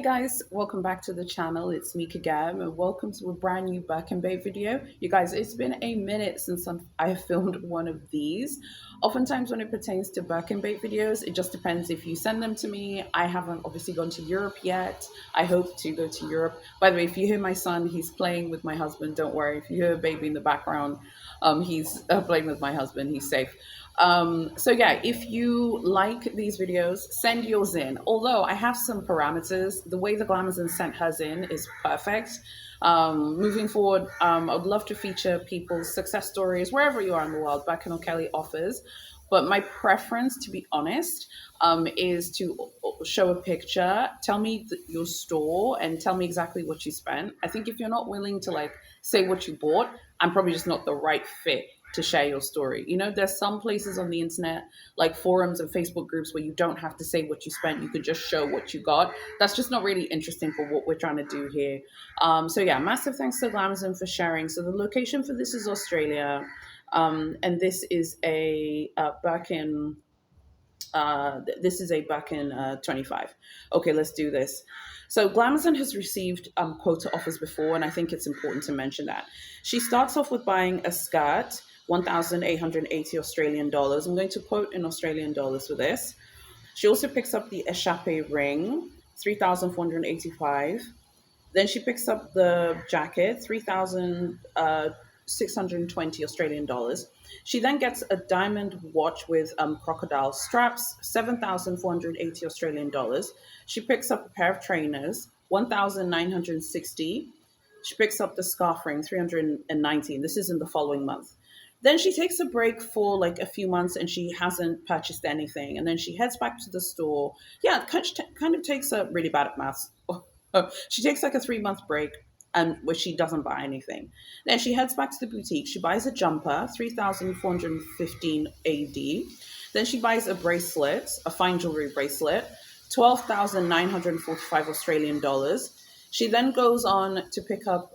Guys, welcome back to the channel. It's me again, and welcome to a brand new Birkin Bait video. You guys, it's been a minute since I filmed one of these. Oftentimes when it pertains to Birkin Bait videos, it just depends if you send them to me. I haven't obviously gone to Europe yet. I hope to go to Europe. By the way, if you hear my son, he's playing with my husband. Don't worry. If you hear a baby in the background, he's playing with my husband. He's safe. So yeah, if you like these videos, send yours in. Although I have some parameters, the way the Glamazon sent hers in is perfect. Moving forward, I would love to feature people's success stories wherever you are in the world. Birkin Kelly offers. But my preference, to be honest, is to show a picture, tell me your store, and tell me exactly what you spent. I think if you're not willing to like say what you bought, I'm probably just not the right fit to share your story. You know, there's some places on the internet, like forums and Facebook groups, where you don't have to say what you spent. You could just show what you got. That's just not really interesting for what we're trying to do here. So yeah, massive thanks to Glamazon for sharing. So the location for this is Australia. And this is a Birkin. This is a Birkin 25. Okay, let's do this. So Glamazon has received quota offers before, and I think it's important to mention that. She starts off with buying a skirt, 1,880 Australian dollars. I'm going to quote in Australian dollars for this. She also picks up the échappé ring, 3,485. Then she picks up the jacket, 3,620 Australian dollars. She then gets a diamond watch with crocodile straps, 7,480 Australian dollars. She picks up a pair of trainers, 1,960. She picks up the scarf ring, 319. This is in the following month. Then she takes a break for like a few months and she hasn't purchased anything. And then she heads back to the store. Yeah, kind of takes a really bad at maths. She takes like a 3-month break and where she doesn't buy anything. Then she heads back to the boutique. She buys a jumper, 3,415 AD. Then she buys a bracelet, a fine jewelry bracelet, 12,945 Australian dollars. She then goes on to pick up,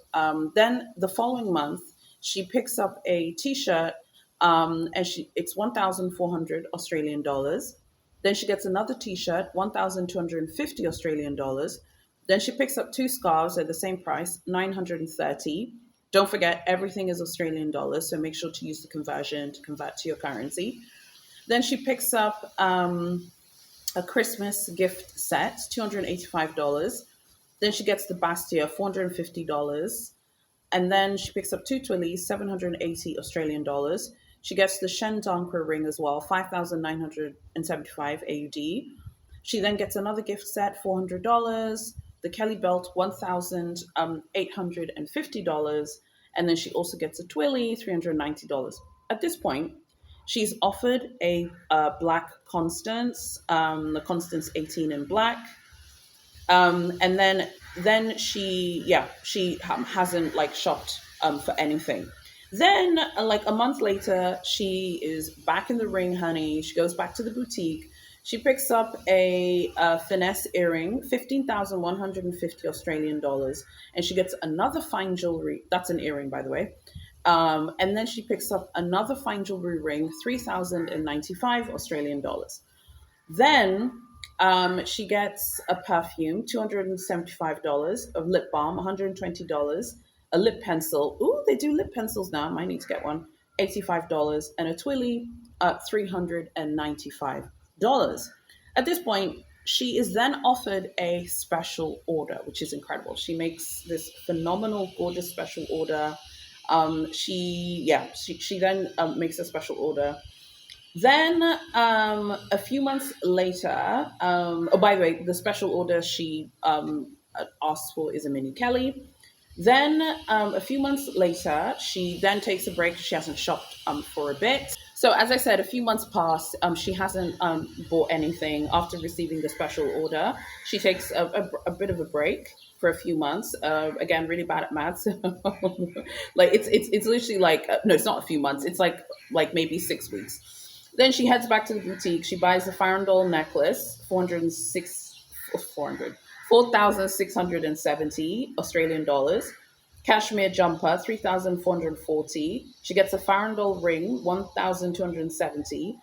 then the following month, she picks up a t-shirt, and it's 1,400 Australian dollars. Then she gets another t-shirt, 1,250 Australian dollars. Then she picks up 2 scarves at the same price, 930. Don't forget, everything is Australian dollars, so make sure to use the conversion to convert to your currency. Then she picks up a Christmas gift set, $285. Then she gets the Bastia, $450. And then she picks up 2 twillies, 780 Australian dollars. She gets the Shen Dankra ring as well, 5,975 AUD. She then gets another gift set, $400. The Kelly belt, $1,850. And then she also gets a twilly, $390. At this point, she's offered a black Constance, the Constance 18 in black. And then she hasn't like shopped for anything. Then like a month later, she is back in the ring, honey. She goes back to the boutique. She picks up a finesse earring, 15,150 Australian dollars, and she gets another fine jewelry. That's an earring, by the way. And then she picks up another fine jewelry ring, 3,095 Australian dollars. Then she gets a perfume, $275, a lip balm, $120, a lip pencil. Ooh, they do lip pencils now. I might need to get one. $85, and a twilly, $395. At this point, she is then offered a special order, which is incredible. She makes this phenomenal, gorgeous special order. She then makes a special order. Then a few months later, oh, by the way, the special order she asked for is a mini Kelly. Then a few months later, she then takes a break. She hasn't shopped for a bit. So as I said, a few months passed. She hasn't bought anything after receiving the special order. She takes a bit of a break for a few months. Again, really bad at maths. Like it's literally like no, it's not a few months. It's like maybe 6 weeks. Then she heads back to the boutique. She buys the Farandole necklace, 4,670 Australian dollars. Cashmere jumper, 3,440. She gets a Farandole ring, 1,270.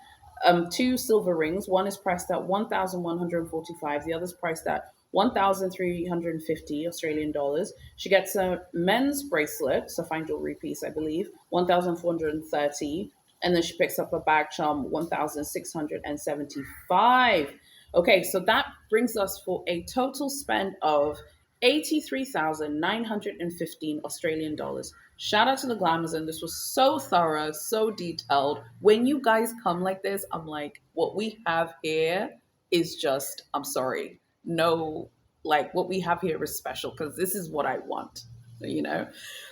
2 silver rings. One is priced at 1,145. The other is priced at 1,350 Australian dollars. She gets a men's bracelet, so fine jewelry piece, I believe, 1,430. And then she picks up a bag charm, 1,675. Okay, so that brings us for a total spend of 83,915 Australian dollars. Shout out to the Glamazon. This was so thorough, so detailed. When you guys come like this, I'm like, what we have here is just, I'm sorry, no, like what we have here is special because this is what I want, you know?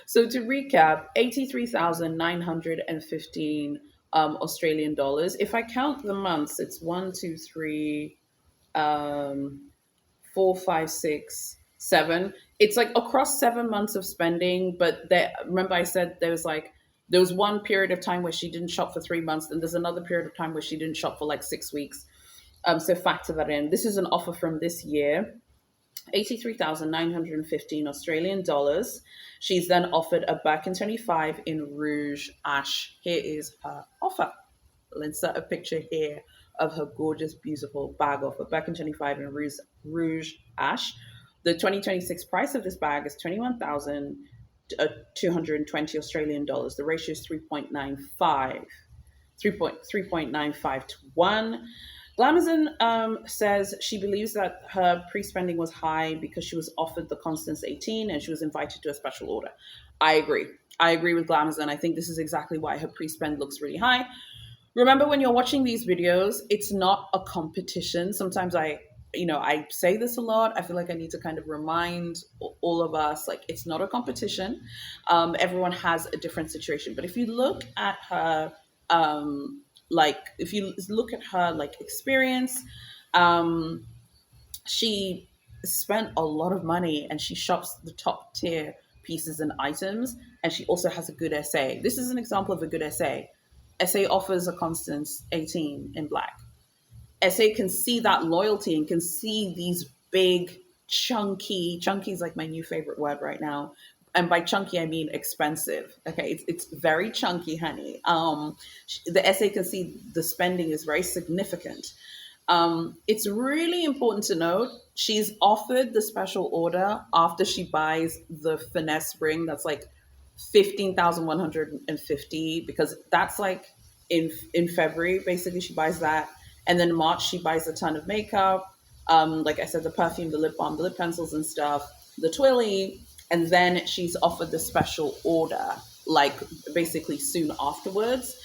So to recap, 83,915 Australian dollars. If I count the months, it's one, two, three, um, 4, 5, 6, 7. It's like across 7 months of spending. But there, remember, I said there was one period of time where she didn't shop for 3 months, and there's another period of time where she didn't shop for like 6 weeks. So factor that in. This is an offer from this year. 83,915 Australian dollars. She's then offered a Birkin 25 in Rouge Ash. Here is her offer. I'll insert a picture here of her gorgeous, beautiful bag offer. Birkin 25 in Rouge Ash. The 2026 price of this bag is 21,220 Australian dollars. The ratio is 3.95 to 1. Glamazon says she believes that her pre-spending was high because she was offered the Constance 18 and she was invited to a special order. I agree. I agree with Glamazon. I think this is exactly why her pre-spend looks really high. Remember, when you're watching these videos, it's not a competition. Sometimes I say this a lot. I feel like I need to kind of remind all of us, like, it's not a competition. Everyone has a different situation. But if you look at her, like experience, um, she spent a lot of money and she shops the top tier pieces and items, and she also has a good SA. This is an example of a good SA. SA offers a Constance 18 in black. SA can see that loyalty and can see these big, chunky is like my new favorite word right now. And by chunky, I mean expensive. Okay, it's very chunky, honey. The SA can see the spending is very significant. It's really important to note she's offered the special order after she buys the finesse ring that's like 15,150, because that's like in February, basically she buys that. And then in March she buys a ton of makeup. Like I said, the perfume, the lip balm, the lip pencils and stuff, the twilly. And then she's offered the special order, like basically soon afterwards.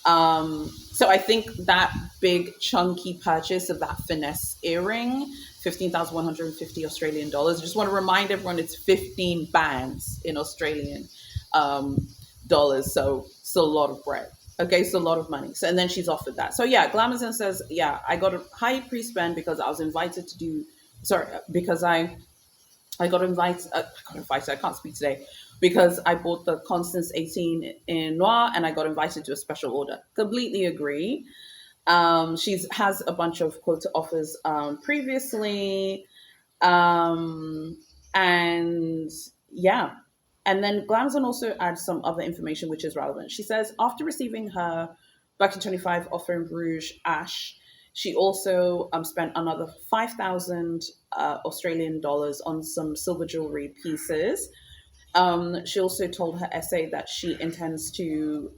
So I think that big chunky purchase of that finesse earring, 15,150 Australian dollars. I just want to remind everyone it's 15 bands in Australian dollars. So it's a lot of bread. Okay, so a lot of money. So, and then she's offered that. So yeah, Glamazon says, yeah, I got a high pre-spend because I was invited to do, sorry, because I got invited, I can't speak today, because I bought the Constance 18 in Noir and I got invited to a special order. Completely agree. She's has a bunch of quota offers previously. And yeah. And then Glamazon also adds some other information which is relevant. She says, after receiving her Birkin 25 offer in Rouge Ash, she also spent another 5,000 Australian dollars on some silver jewelry pieces. She also told her SA that she intends to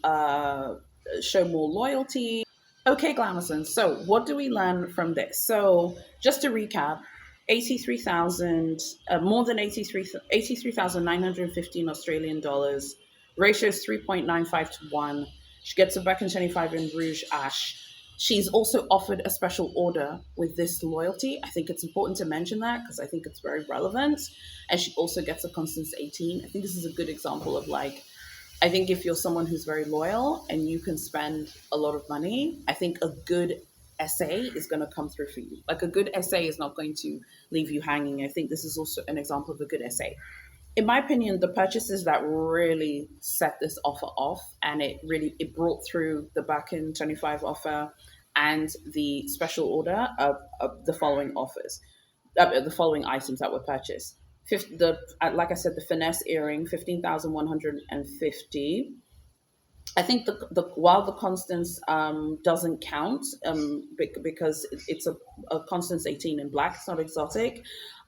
show more loyalty. Okay, Glamazon. So, what do we learn from this? So, just to recap, 83,000, more than 83,915 Australian dollars. Ratio is 3.95 to 1. She gets a Birkin 25 in Rouge Ash. She's also offered a special order with this loyalty. I think it's important to mention that because I think it's very relevant. And she also gets a Constance 18. I think this is a good example of like, I think if you're someone who's very loyal and you can spend a lot of money, I think a good SA is going to come through for you. Like a good SA is not going to leave you hanging. I think this is also an example of a good SA. In my opinion, the purchases that really set this offer off and it brought through the Birkin 25 offer and the special order of the following offers, the following items that were purchased. Like I said, the finesse earring, 15,150. I think while the Constance doesn't count because it's a Constance 18 in black, it's not exotic.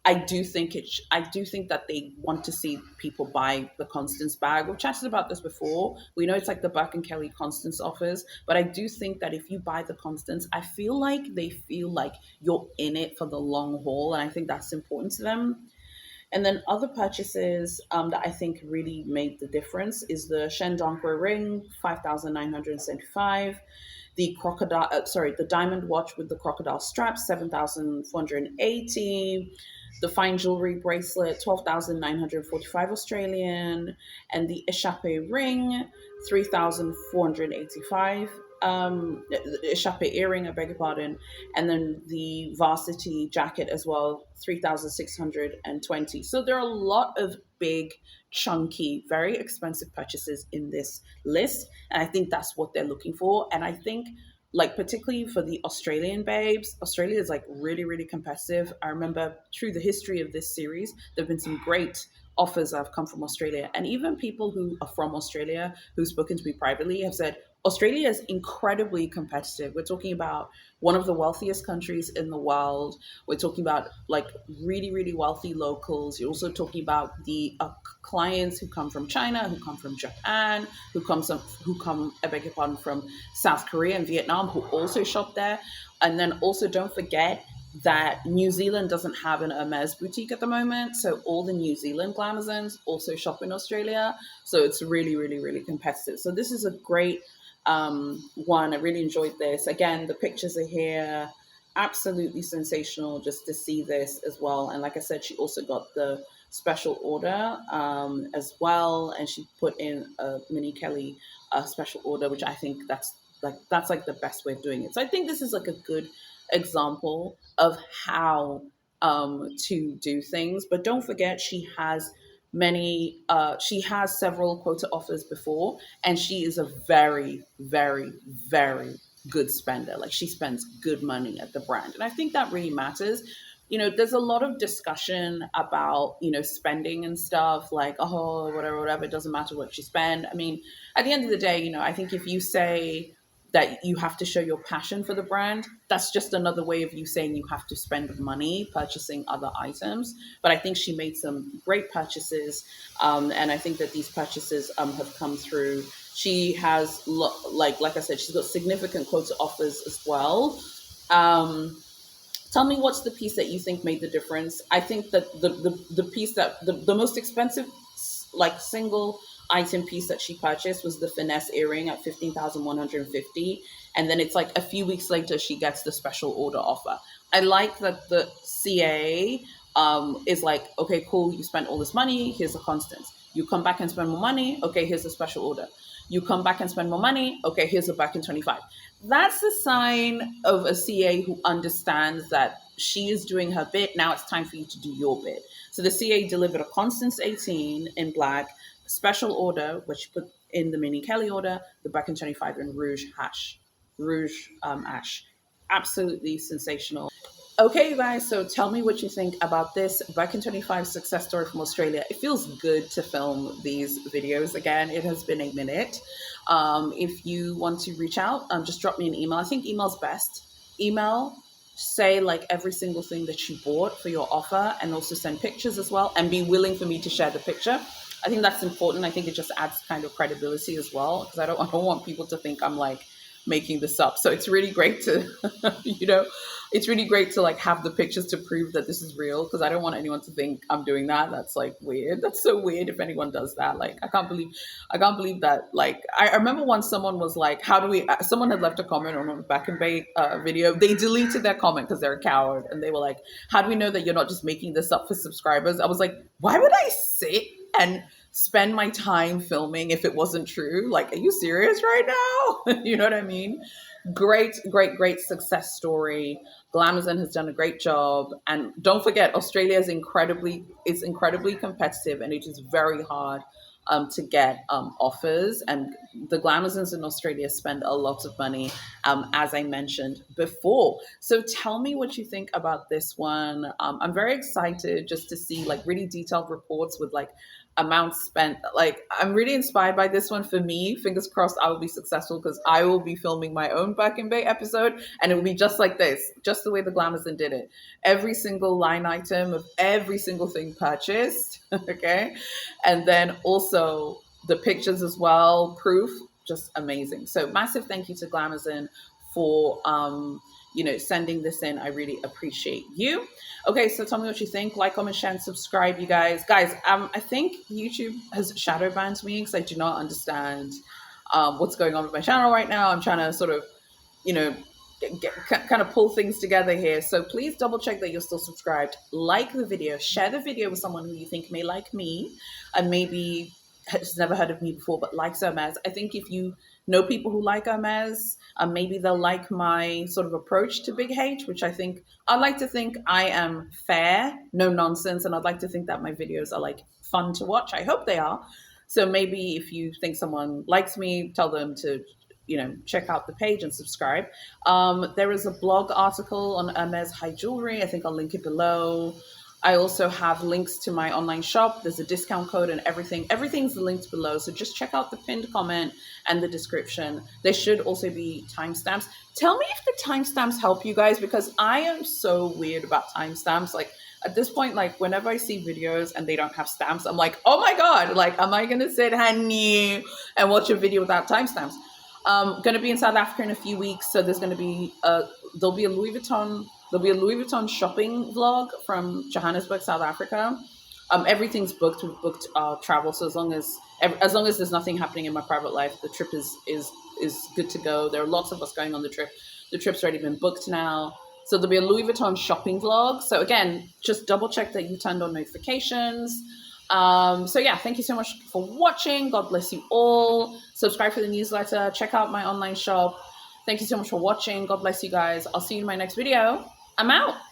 I do think that they want to see people buy the Constance bag. We've chatted about this before. We know it's like the Buck and Kelly Constance offers, but I do think that if you buy the Constance, I feel like they feel like you're in it for the long haul, and I think that's important to them. And then other purchases that I think really made the difference is the Shendonkwe ring, 5,975. The the diamond watch with the crocodile strap, 7,480. The fine jewelry bracelet, 12,945 Australian. And the Échappé ring, 3,485. Échappé earring, I beg your pardon. And then the varsity jacket as well, 3,620. So there are a lot of big, chunky, very expensive purchases in this list. And I think that's what they're looking for. And I think, like, particularly for the Australian babes, Australia is like really, really competitive. I remember through the history of this series, there have been some great offers that have come from Australia. And even people who are from Australia who've spoken to me privately have said Australia is incredibly competitive. We're talking about one of the wealthiest countries in the world. We're talking about like really, really wealthy locals. You're also talking about the clients who come from China, who come from Japan, who come, I beg your pardon, from South Korea and Vietnam, who also shop there. And then also don't forget that New Zealand doesn't have an Hermes boutique at the moment. So all the New Zealand glamazons also shop in Australia. So it's really, really, really competitive. So this is a great one. I really enjoyed this. Again, the pictures are here. Absolutely sensational just to see this as well. And like I said, she also got the special order as well. And she put in a Mini Kelly special order, which I think that's like the best way of doing it. So I think this is like a good example of how to do things. But don't forget, she has several quota offers before, and she is a very, very, very good spender. Like, she spends good money at the brand. And I think that really matters. There's a lot of discussion about, spending and stuff, like, oh, whatever, whatever, it doesn't matter what you spend. I mean, at the end of the day, I think if you say that you have to show your passion for the brand, that's just another way of you saying you have to spend money purchasing other items. But I think she made some great purchases. And I think that these purchases have come through. She has, like I said, she's got significant quota offers as well. Tell me, what's the piece that you think made the difference? I think that the piece that the most expensive, like, single item piece that she purchased was the finesse earring at 15,150. And then it's like a few weeks later, she gets the special order offer. I like that the CA is like, okay, cool, you spent all this money, here's a Constance. You come back and spend more money, okay, here's a special order. You come back and spend more money, okay, here's a back in 25. That's a sign of a CA who understands that she is doing her bit. Now it's time for you to do your bit. So the CA delivered a Constance 18 in black, special order, which put in the Mini Kelly order, the back in 25 in Rouge Ash. Absolutely sensational. Okay, you guys, so tell me what you think about this Back in 25 success story from Australia. It feels good to film these videos again. It has been a minute. If you want to reach out, just drop me an email. I think email's best. Email, say like every single thing that you bought for your offer, and also send pictures as well, and be willing for me to share the picture. I think that's important. I think it just adds kind of credibility as well, because I don't want people to think I'm like making this up. So it's really great to, it's really great to like have the pictures to prove that this is real, because I don't want anyone to think I'm doing that. That's like weird. That's so weird if anyone does that. Like, I can't believe that. Like, I remember once someone was like, someone had left a comment on a Back and Bait video. They deleted their comment because they're a coward. And they were like, how do we know that you're not just making this up for subscribers? I was like, why would I sit and spend my time filming if it wasn't true? Like, are you serious right now? You know what I mean? Great, great, great success story. Glamazon has done a great job. And don't forget, Australia is incredibly competitive, and it is very hard to get offers. And the Glamazons in Australia spend a lot of money, as I mentioned before. So tell me what you think about this one. I'm very excited just to see like really detailed reports with like amount spent. Like, I'm really inspired by this one. For me, fingers crossed I will be successful, because I will be filming my own Birkin Bait episode, and it will be just like this, just the way the Glamazon did it. Every single line item of every single thing purchased, okay? And then also the pictures as well, proof, just amazing. So massive thank you to Glamazon for sending this in. I really appreciate you. Okay, so tell me what you think. Like, comment, share, and subscribe, you guys. Guys, I think YouTube has shadow banned me because I do not understand what's going on with my channel right now. I'm trying to sort of, you know, kind of pull things together here. So please double check that you're still subscribed. Like the video, share the video with someone who you think may like me and maybe has never heard of me before but likes Hermes. I think if you know people who like Hermes, maybe they'll like my sort of approach to Big H, which I'd like to think I am fair, no nonsense, and I'd like to think that my videos are like fun to watch. I hope they are. So maybe if you think someone likes me, tell them to check out the page and subscribe. There is a blog article on Hermes high jewelry. I think I'll link it below. I also have links to my online shop. There's a discount code and everything. Everything's linked below. So just check out the pinned comment and the description. There should also be timestamps. Tell me if the timestamps help you guys, because I am so weird about timestamps. Like, at this point, like, whenever I see videos and they don't have stamps, I'm like, oh my God, like, am I going to sit, honey, and watch a video without timestamps? Going to be in South Africa in a few weeks, so there's going to be there'll be a Louis Vuitton shopping vlog from Johannesburg, South Africa. Everything's booked. We've booked travel, so as long as there's nothing happening in my private life, the trip is good to go. There are lots of us going on the trip. The trip's already been booked now. So there'll be a Louis Vuitton shopping vlog. So again, just double check that you turned on notifications. So yeah, thank you so much for watching. God bless you all. Subscribe for the newsletter. Check out my online shop. Thank you so much for watching. God bless you guys. I'll see you in my next video. I'm out.